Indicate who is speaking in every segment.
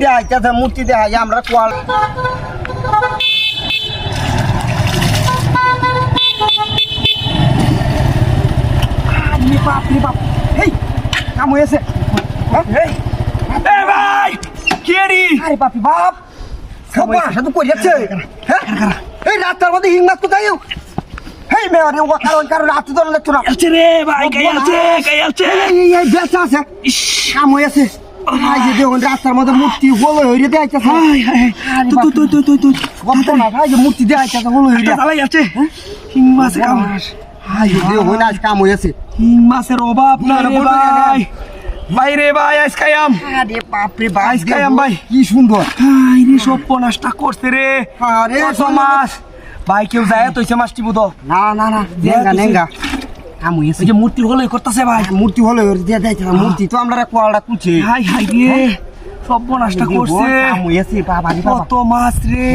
Speaker 1: দেখাইতেছে মূর্তি দেখাই আমরা কোয়াল বাপ রে বাপ এই কাম হয়েছে
Speaker 2: ভাই কে রে?
Speaker 1: আরে বাপি বাপ সবাই সাথে কই যাচ্ছে হ্যাঁ এই রাতটার মধ্যে হিংমাস কোথায় হেই মেয়ারে ও কারণ রাত তো লাগতো না
Speaker 2: আছে রে ভাই কে আছে
Speaker 1: এই বেচা আছে কাম হয়েছে ভাই যে দেখুন রাস্তার মধ্যে মূর্তি হলো হইরে দেখাইতেছে
Speaker 2: তুই
Speaker 1: গপ্প না ভাই যে মূর্তি দেখাইতেছে হলো হইরে
Speaker 2: চালাই আছে হিং মাছের কাম
Speaker 1: ভাই যে দেখুন আজ কাম হয়েছে
Speaker 2: হিং মাছের অভাব না রে ভাই ভাই রে ভাই আজকে আম
Speaker 1: আরে বাপ রে বাপ
Speaker 2: আজকে আম ভাই
Speaker 1: কি সুন্দর
Speaker 2: ভাই রে সব নষ্ট করছে রে
Speaker 1: আরে
Speaker 2: কত মাছ ভাই কেউ যায় তো ইসে মাছটি বুঝো
Speaker 1: না না না নেঙ্গা কাম হয়েছে
Speaker 2: এই যে মূর্তি হলোই করতেছে ভাই
Speaker 1: মূর্তি হলো দিয়ে দেখাইতেছে মূর্তি তো আমরা কোয়ালটা কুচে
Speaker 2: হাই হাই রে সব নষ্ট করছে
Speaker 1: কাম হয়েছে বাবা রে বাবা
Speaker 2: কত মাছ রে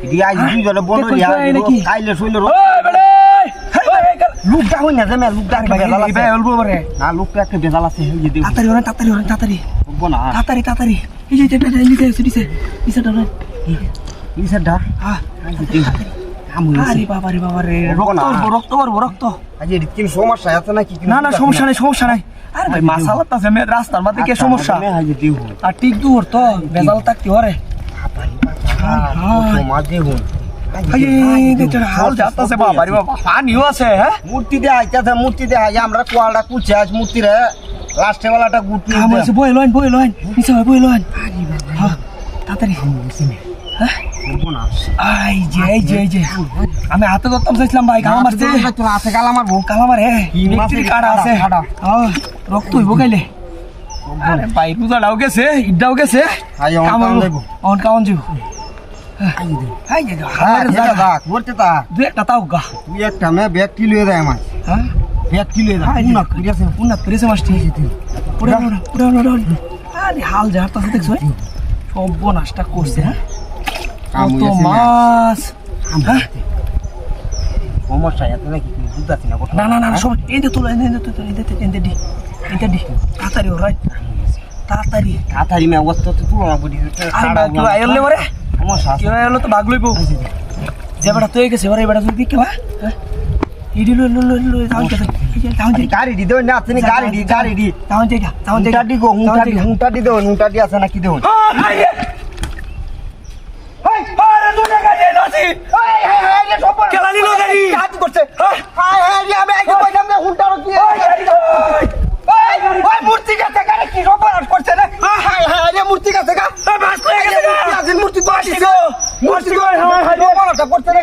Speaker 1: দিয়া দুই জনে বলো কাইলে শুইলে লুকটা হই না জামে লুকটা বেজাল আছে
Speaker 2: বলবো রে
Speaker 1: না লুকটা একটা বেজাল আছে এই যে দেখো
Speaker 2: তাড়াতাড়ি
Speaker 1: বলবো না
Speaker 2: তাড়াতাড়ি এই যে এটা নিচে নিচেটা না
Speaker 1: এই সেটা
Speaker 2: হ্যাঁ
Speaker 1: কাম হয়েছে
Speaker 2: আরে বাবা রে রক্ত
Speaker 1: আজ এর কি সমস্যা আছে নাকি
Speaker 2: না সমস্যা নাই আরে ভাই মাসালাটা জমে রাস্তার মধ্যে কি সমস্যা
Speaker 1: আজ দেখো
Speaker 2: আর ঠিক দূর তো বেজাল থাকতে হরে
Speaker 1: মাছ দেখুন
Speaker 2: হাল যাচ্ছে বাবা রে বাবা পানিও আছে হ্যাঁ
Speaker 1: মূর্তি দেখাইতেছে মূর্তি দেখাই আমরা কোয়ালটা কুচে আজ মূর্তি রে লাস্টে বেলাটা গুটি
Speaker 2: আছে বই লইন নিচে বই লইন হ্যাঁ তাড়াতাড়ি হ্যাঁ এই যে আমি হাতে ধরতাম চাইছিলাম ভাই গালা মারছে
Speaker 1: তোর হাতে গালা মারবো
Speaker 2: কালামার হ্যাঁ মিষ্টির কাটা আছে রক্ত হইব গাইলে ভাই রোজাটাও গেছে ঈদটাও গেছে কামন যাবো দুই একটা তাও গা
Speaker 1: তুই একটা মে ব্যাগ কিলো দেয় আমার
Speaker 2: হ্যাঁ
Speaker 1: ব্যাগ কিলো দেয়
Speaker 2: উন্নত করেছে মাছটি আরে হাল ঝাড়তাছে দেখছো সব নাশটা করছে হ্যাঁ কত মাছ হ্যাঁ
Speaker 1: সমস্যা এত নাকি বুঝতে না
Speaker 2: না সব এতে তোলো এতে দি তাড়াতাড়ি ওরাই
Speaker 1: তাড়াতাড়ি মে অবস্থা তো তুলো না বলি
Speaker 2: কেউ আইলে মরে
Speaker 1: সমস্যা
Speaker 2: কেউ আইলে তো ভাগ লইব যে বেটা তুই গেছে ওরা এবারে যদি কেবা
Speaker 1: গাড়ি দি দেও না আপনি গাড়ি দি
Speaker 2: তাহন জায়গা
Speaker 1: হুঁটা দি দেও হুঁটা দি আছে নাকি দেও মূর্তি গাছে কি সর্বনাশ করছে না মূর্তি গাছে মূর্তি করছে না